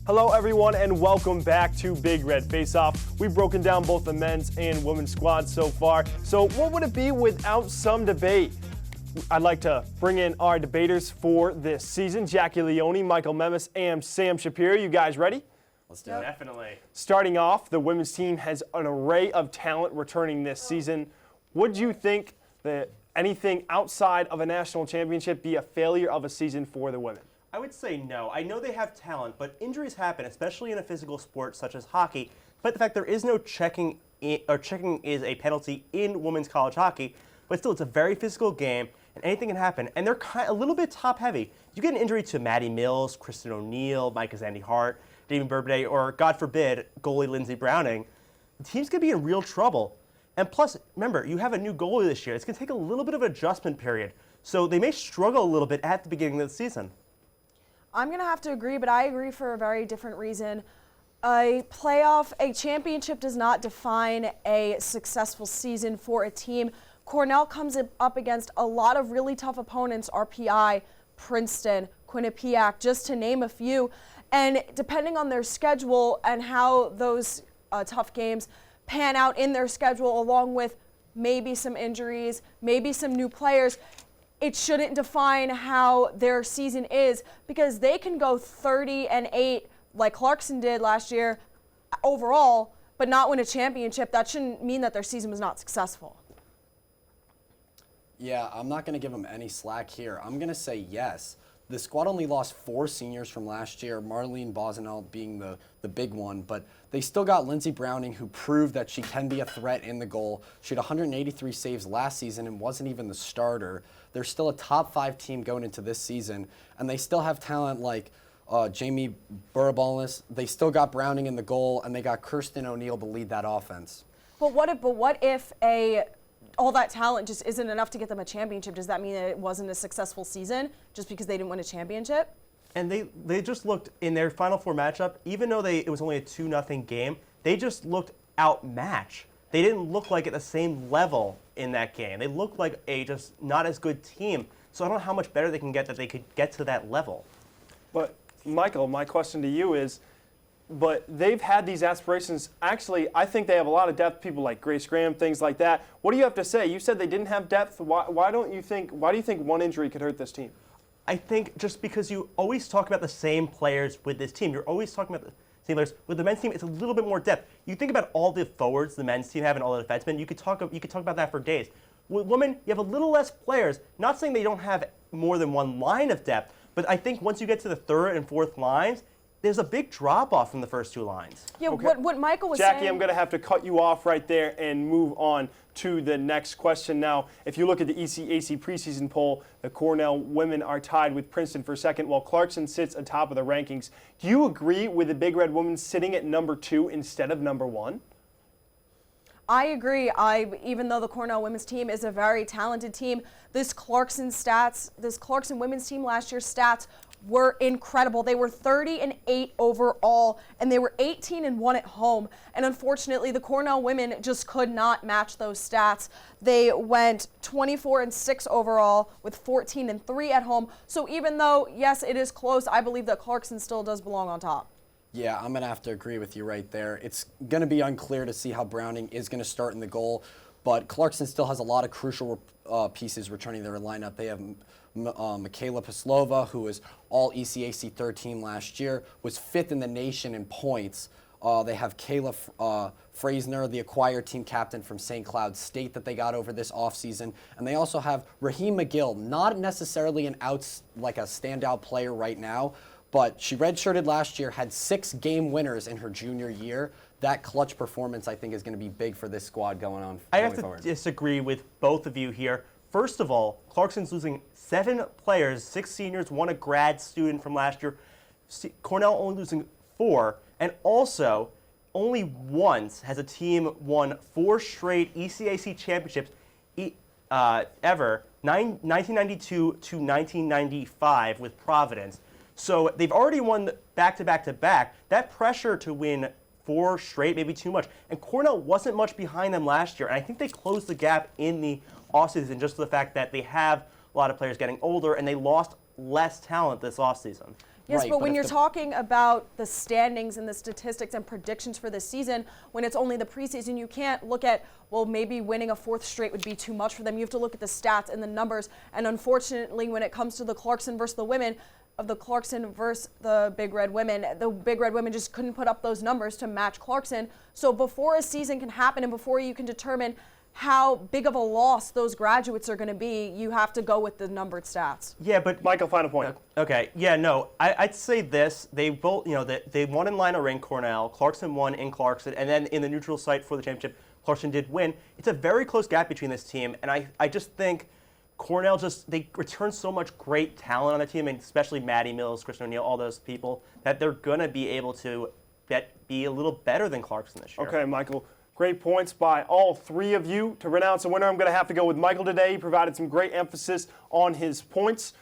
Hello everyone and welcome back to Big Red Faceoff. We've broken down both the men's and women's squads so far. So what would it be without some debate? I'd like to bring in our debaters for this season, Jackie Leone, Michael Memis, and Sam Shapiro. You guys ready? Let's do it. Definitely. Starting off, the women's team has an array of talent returning this season. Would you think that anything outside of a national championship be a failure of a season for the women? I would say no. I know they have talent, but injuries happen, especially in a physical sport such as hockey. But the fact there is no checking is a penalty in women's college hockey, but still it's a very physical game and anything can happen. And they're a little bit top heavy. You get an injury to Maddie Mills, Kristen O'Neill, Micah Zandy Hart, David Burbiday, or God forbid, goalie Lindsey Browning. The team's going to be in real trouble. And plus, remember, you have a new goalie this year. It's going to take a little bit of an adjustment period. So they may struggle a little bit at the beginning of the season. I'm going to have to agree, but I agree for a very different reason. A championship does not define a successful season for a team. Cornell comes up against a lot of really tough opponents, RPI, Princeton, Quinnipiac, just to name a few. And depending on their schedule and how those tough games pan out in their schedule, along with maybe some injuries, maybe some new players, it shouldn't define how their season is, because they can go 30-8 like Clarkson did last year overall, but not win a championship. That shouldn't mean that their season was not successful. Yeah, I'm not going to give them any slack here. I'm going to say yes. The squad only lost 4 seniors from last year, Marlene Bosanel being the big one, but they still got Lindsey Browning, who proved that she can be a threat in the goal. She had 183 saves last season and wasn't even the starter. They're still a top 5 team going into this season, and they still have talent like Jamie Burabolis. They still got Browning in the goal, and they got Kirsten O'Neill to lead that offense. But what if all that talent just isn't enough to get them a championship? Does that mean that it wasn't a successful season just because they didn't win a championship? And they just looked in their Final Four matchup, even though it was only a 2-0 game, they just looked outmatched. They didn't look like at the same level in that game. They looked like a just not as good team. So I don't know how much better they can get that they could get to that level. But Michael, my question to you is, but they've had these aspirations. Actually, I think they have a lot of depth, people like Grace Graham, things like that. What do you have to say? You said they didn't have depth. Why do you think one injury could hurt this team? I think just because you always talk about the same players with this team, you're always talking about the same players. With the men's team, it's a little bit more depth. You think about all the forwards the men's team have and all the defensemen, you could talk about that for days. With women, you have a little less players. Not saying they don't have more than one line of depth, but I think once you get to the third and fourth lines, there's a big drop-off from the first 2 lines. Yeah, okay. What Michael was saying... Jackie, I'm going to have to cut you off right there and move on to the next question. Now, if you look at the ECAC preseason poll, the Cornell women are tied with Princeton for second, while Clarkson sits atop of the rankings. Do you agree with the Big Red women sitting at number 2 instead of number 1? I agree. Even though the Cornell women's team is a very talented team, this Clarkson women's team last year's stats were incredible. They were 30-8 overall, and they were 18-1 at home. And unfortunately, the Cornell women just could not match those stats. They went 24-6 overall with 14-3 at home. So even though, yes, it is close, I believe that Clarkson still does belong on top. Yeah, I'm going to have to agree with you right there. It's going to be unclear to see how Browning is going to start in the goal, but Clarkson still has a lot of crucial pieces returning their lineup. They have Michaela Paslova, who was all ECAC third team last year, was 5th in the nation in points. They have Kayla Frasner, the acquired team captain from St. Cloud State that they got over this offseason. And they also have Raheem McGill, not necessarily a standout player right now, but she redshirted last year, had 6 game winners in her junior year. That clutch performance, I think, is going to be big for this squad going on. I have to disagree with both of you here. First of all, Clarkson's losing 7 players, 6 seniors, 1 a grad student from last year. Cornell only losing 4. And also, only once has a team won 4 straight ECAC championships ever, 1992 to 1995 with Providence. So they've already won back-to-back-to-back. That pressure to win 4 straight may be too much. And Cornell wasn't much behind them last year. And I think they closed the gap in the offseason just for the fact that they have a lot of players getting older and they lost less talent this offseason. Yes, Right, but but when if you're the- talking about the standings and the statistics and predictions for this season, when it's only the preseason, you can't look at, well, maybe winning a fourth straight would be too much for them. You have to look at the stats and the numbers. And unfortunately, when it comes to the Clarkson versus the women, of the Clarkson versus the Big Red women, the Big Red women just couldn't put up those numbers to match Clarkson. So before a season can happen and before you can determine how big of a loss those graduates are going to be, you have to go with the numbered stats. Yeah, but Michael, final point. Okay, yeah, no, I'd say this. They both, they won in Lino Ring, Cornell. Clarkson won in Clarkson, and then in the neutral site for the championship, Clarkson did win. It's a very close gap between this team, and I just think Cornell they return so much great talent on the team, and especially Maddie Mills, Kristen O'Neill, all those people, that they're going to be able to be a little better than Clarkson this year. Okay, Michael. Great points by all three of you. To renounce a winner, I'm going to have to go with Michael today. He provided some great emphasis on his points.